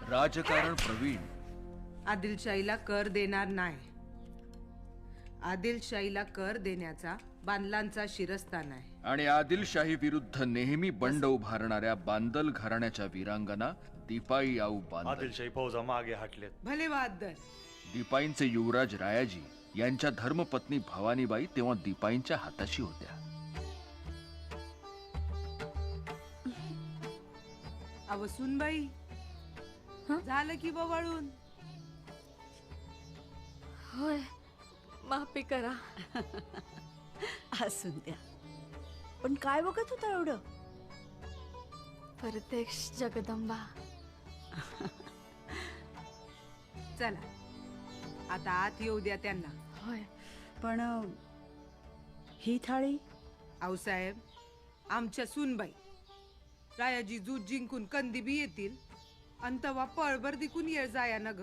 राजकारण प्रवीण. आदिलशाहीला कर देणार नाही. आदिलशाहीला कर देण्याचा बांदलांचा शिरस्तान आहे. आणि आदिलशाही विरुद्ध नेहमी बंड उभारणाऱ्या बांदल घराण्याच्या वीरांगना दीपाई आऊ बांदल. आदिलशाही फौजा मागे हटलेत. भले बहादर. दीपाईंचे युवराज रायाजी यांच्या धर्मपत्नी भवानीबाई तेव्हा दीपाईंच्या हाताशी होत्या. अवसूनबाई झालं की बवळून. होय, माफी करा. असून द्या. पण काय बघत होता एवढं? परतेश जगदंबा. चला आता आत येऊ द्या त्यांना. होय. पण ही थाळी? आऊसाहेब, आमच्या सूनबाई रायाजी जूज जिंकून कंदी बी येतील आणि तवा पळभर दिकून येळ जाया न ग.